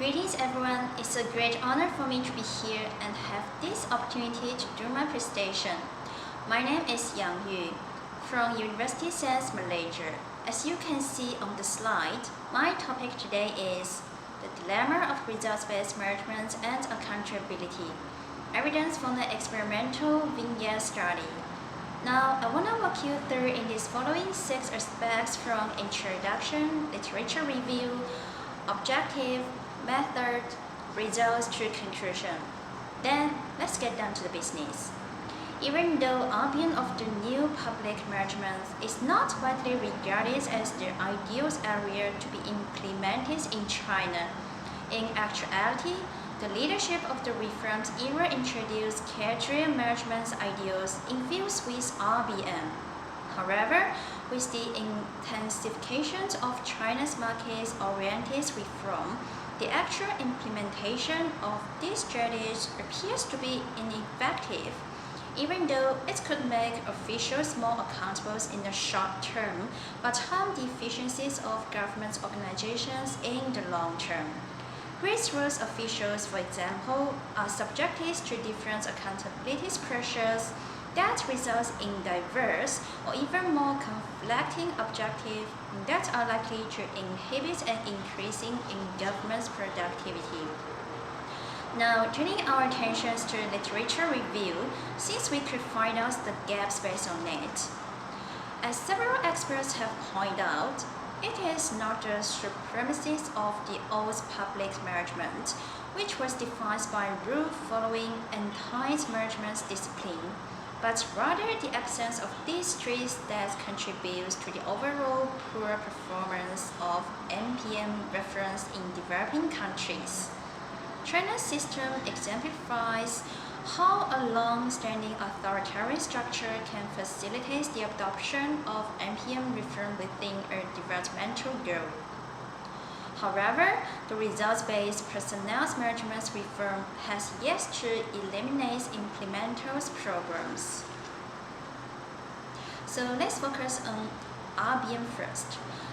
Greetings everyone, it's a great honor for me to be here and have this opportunity to do my presentation. My name is Yang Yu from University Science Malaysia. As you can see on the slide, my topic today is the dilemma of results-based management and accountability, evidence from the experimental Vignette study. Now, I want to walk you through in these following 6 aspects from introduction, literature review, objective, method, results to conclusion. Then, let's get down to the business. Even though RBM of the new public management is not widely regarded as the ideal area to be implemented in China, in actuality, the leadership of the reforms era introduced cadre management ideals infused with RBM. However, with the intensification of China's market-oriented reform, the actual implementation of these strategies appears to be ineffective, even though it could make officials more accountable in the short term, but harm the efficiencies of government organizations in the long term. Grassroots officials, for example, are subjected to different accountability pressures that results in diverse or even more conflicting objectives that are likely to inhibit an increasing in government's productivity. Now, turning our attentions to literature review, since we could find out the gaps based on it. As several experts have pointed out, it is not the supremacy of the old public management, which was defined by rule-following and tight management discipline, but rather the absence of these traits that contributes to the overall poor performance of MPM reference in developing countries. China's system exemplifies how a long-standing authoritarian structure can facilitate the adoption of MPM reform within a developmental goal. However, the results-based personnel management reform has yet to eliminate implemental programs. So let's focus on RBM first.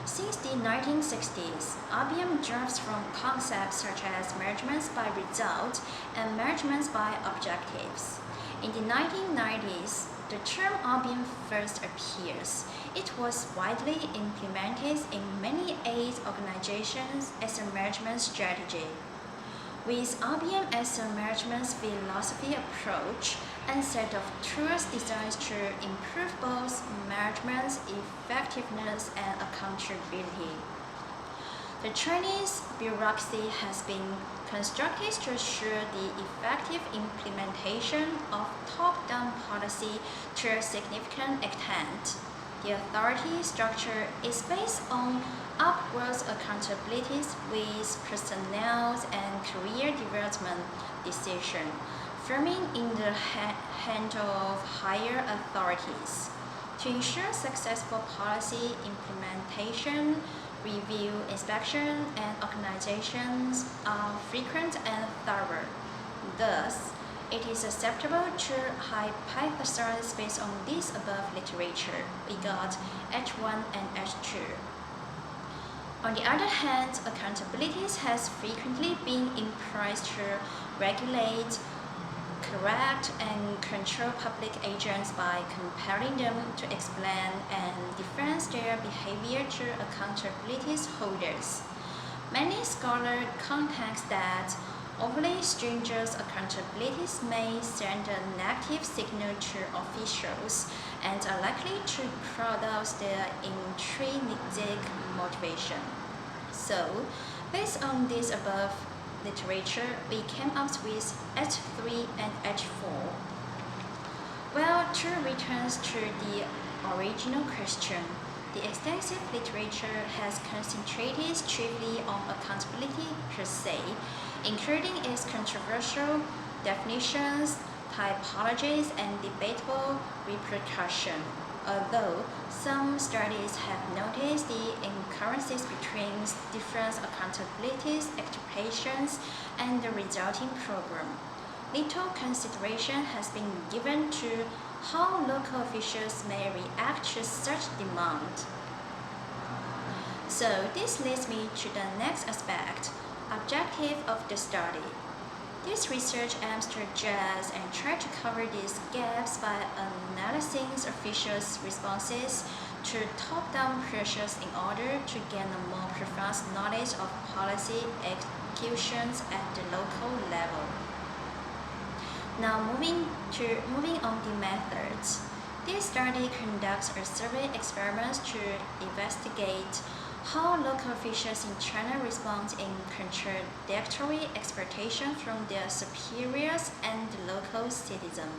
Since the 1960s, RBM drifts from concepts such as management by result and management by objectives. In the 1990s, the term RBM first appears. It was widely implemented in many aid organizations as a management strategy. With RBM as a management philosophy approach and set of tools designed to improve both management effectiveness and accountability. The Chinese bureaucracy has been constructed to assure the effective implementation of top-down policy to a significant extent. The authority structure is based on upwards accountabilities with personnel and career development decisions, firming in the hand of higher authorities. To ensure successful policy implementation, review, inspection, and organizations are frequent and thorough. Thus, it is acceptable to hypothesize based on this above literature. We got H1 and H2. On the other hand, accountability has frequently been employed to regulate, correct, and control public agents by compelling them to explain and defend their behavior to accountability holders. Many scholars contest that overly stringent accountabilities may send a negative signal to officials and are likely to produce their intrinsic motivation. So, based on this above literature, we came up with H3 and H4. Well, to return to the original question, the extensive literature has concentrated chiefly on accountability per se, including its controversial definitions, typologies, and debatable repercussions. Although some studies have noticed the incongruencies between different accountability expectations and the resulting program, little consideration has been given to how local officials may react to such demand. So this leads me to the next aspect, Objective of the study. This research aims to address and try to cover these gaps by analyzing officials' responses to top-down pressures in order to gain a more profound knowledge of policy executions at the local level. Now moving on the methods. This study conducts a survey experiment to investigate how local officials in China respond in contradictory expectations from their superiors and the local citizen.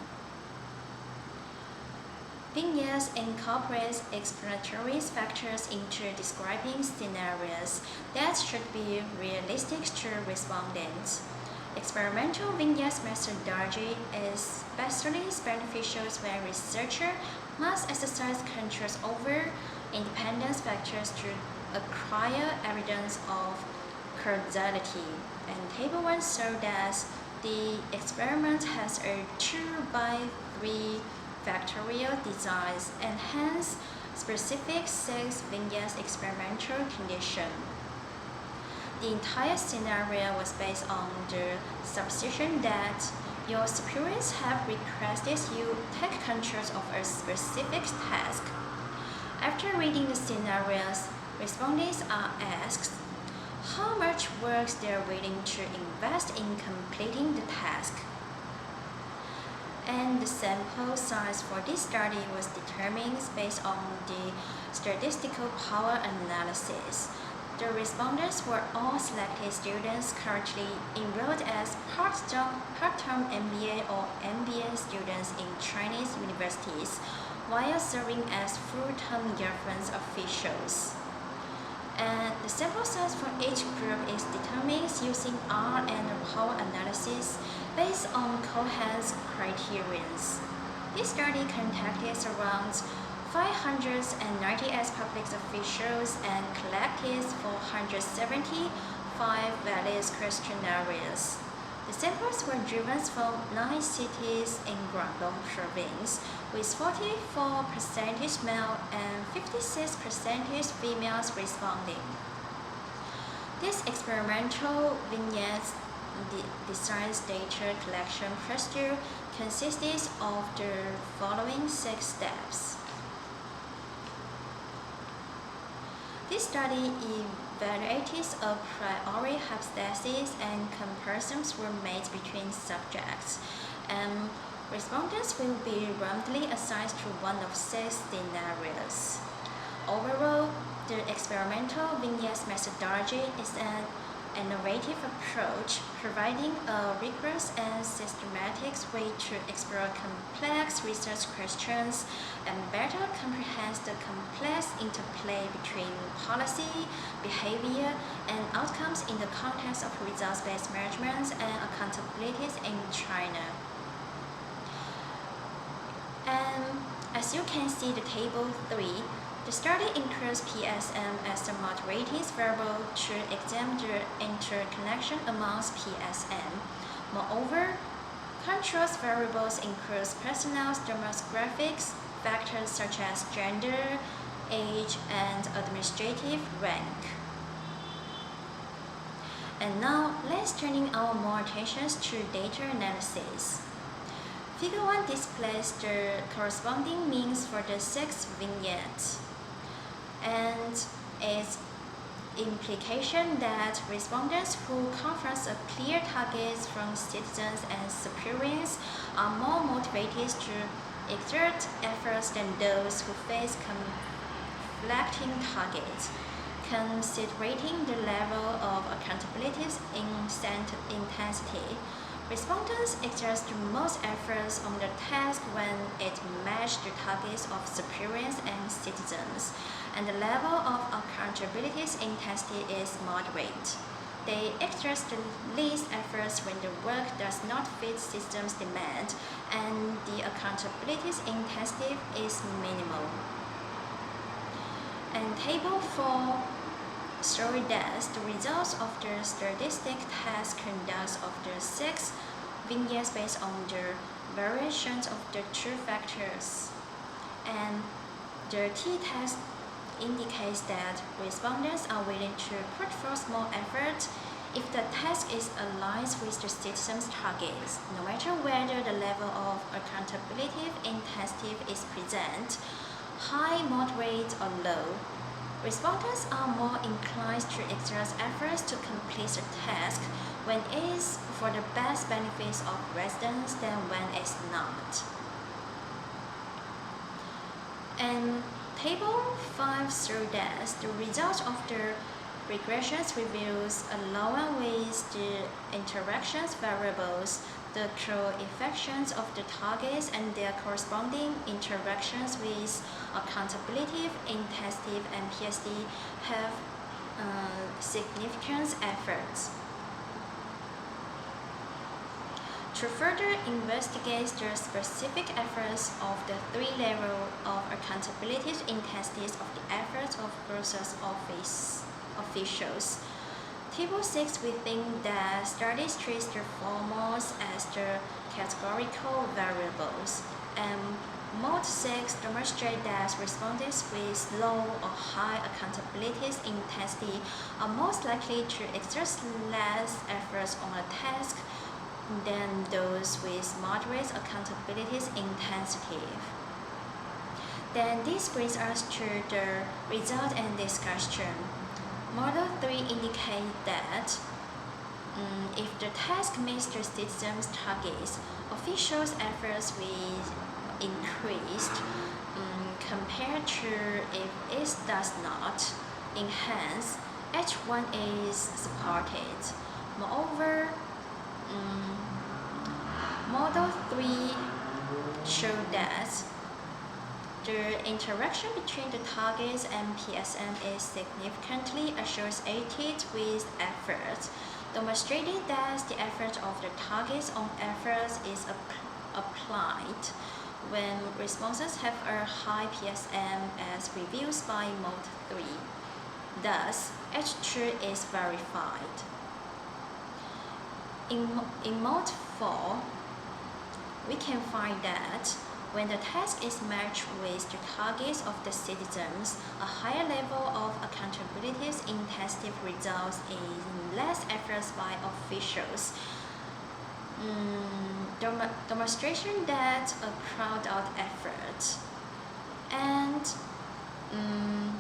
Vignette incorporates explanatory factors into describing scenarios that should be realistic to respondents. Experimental vignette methodology is especially beneficial when researchers must exercise controls over independent factors to acquire evidence of causality. And Table 1 shows that the experiment has a 2x3 factorial design and hence specific 6 vignette experimental conditions. The entire scenario was based on the supposition that your superiors have requested you take control of a specific task. After reading the scenarios, respondents are asked how much work they are willing to invest in completing the task. And the sample size for this study was determined based on the statistical power analysis. The respondents were all selected students currently enrolled as part-time MBA or MBA students in Chinese universities, while serving as full-time government officials. And the sample size for each group is determined using R and power analysis based on Cohen's criterions. This study contacted around 598 public officials and collected 475 valid questionnaires. The samples were driven from 9 cities in Guangdong province, with 44% male and 56% females responding. This experimental vignette design data collection procedure consisted of the following 6 steps. This study evaluated a priori hypothesis and comparisons were made between subjects, and respondents will be randomly assigned to one of 6 scenarios. Overall, the experimental vignette methodology is an innovative approach, providing a rigorous and systematic way to explore complex research questions and better comprehend the complex interplay between policy, behavior, and outcomes in the context of results-based management and accountabilities in China. And as you can see the table 3, the study includes PSM as a moderating variable to examine the interconnection amongst PSM. Moreover, control variables include personal demographics, factors such as gender, age, and administrative rank. And now, let's turn our more attention to data analysis. Figure 1 displays the corresponding means for the 6 vignettes, and its implication that respondents who confront a clear target from citizens and superiors are more motivated to exert efforts than those who face conflicting targets. Considering the level of accountability's intensity, respondents exert the most efforts on the task when it matches the targets of superiors and citizens, and the level of accountability's intensity is moderate. They exert the least efforts when the work does not fit system's demand, and the accountability's intensity is minimal. And Table 4 shows that the results of the statistic test conducts of the 6 vignettes based on the variations of the 2 factors. And the t-test indicates that respondents are willing to put forth more effort If the task is aligned with the system's targets, no matter whether the level of accountability intensity is present, high, moderate, or low, respondents are more inclined to exert efforts to complete the task when it is for the best benefits of residents than when it's not. And Table 5 shows that the result of the regressions reveals along with the interactions variables, the co-infections of the targets and their corresponding interactions with accountability, intensive, and PSD have significant efforts. To further investigate the specific efforts of the three levels of accountability intensities of the efforts of process officials, Table 6 we think that studies treats the foremost as the categorical variables, and Mode 6 demonstrates that respondents with low or high accountability intensity are most likely to exert less efforts on a task than those with moderate accountability intensity. Then this brings us to the result and discussion. Model 3 indicates that if the task meets the system's targets, officials' efforts will increase compared to if it does not. Hence, H1 is supported. Moreover, Model 3 showed that the interaction between the targets and PSM is significantly associated with efforts, demonstrating that the effort of the targets on efforts is applied when responses have a high PSM as reviewed by Mode 3. Thus, H2 is verified. In Mode 4, we can find that when the task is matched with the targets of the citizens, a higher level of accountability intensive results in less efforts by officials. Demonstration that a crowd-out effort. And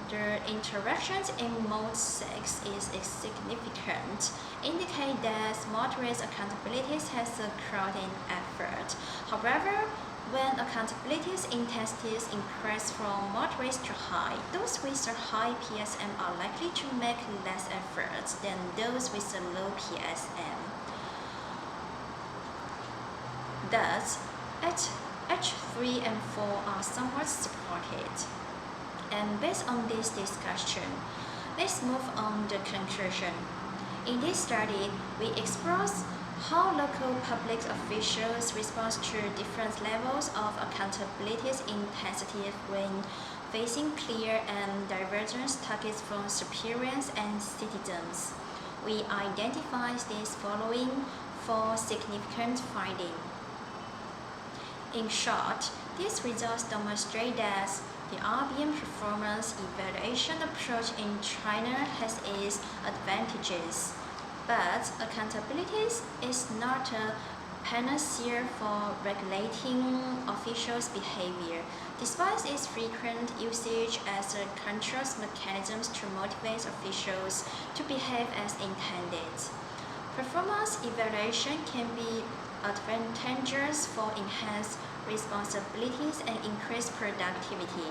the interactions in Mode 6 is significant, indicate that moderate accountability has a crowding effort. However, when accountability intensities increase from moderate to high, those with a high PSM are likely to make less efforts than those with a low PSM. Thus, H3 and 4 are somewhat supported. And based on this discussion, let's move on to the conclusion. In this study, we explore how local public officials respond to different levels of accountability intensity when facing clear and divergent targets from superiors and citizens. We identify these following 4 significant findings. In short, these results demonstrate that the RBM performance evaluation approach in China has its advantages, but accountability is not a panacea for regulating officials' behavior, despite its frequent usage as a control mechanism to motivate officials to behave as intended. Performance evaluation can be advantageous for enhanced responsibilities and increased productivity,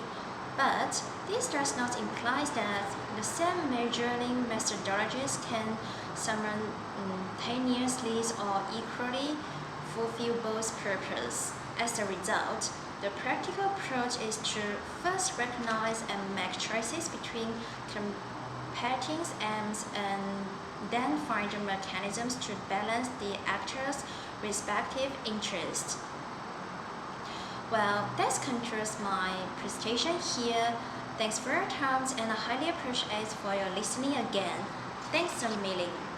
but this does not imply that the same measuring methodologies can simultaneously or equally fulfill both purposes. As a result, the practical approach is to first recognize and make choices between competing aims and then find the mechanisms to balance the actors' respective interests. Well, that concludes my presentation here. Thanks for your time and I highly appreciate for your listening again. Thanks a million.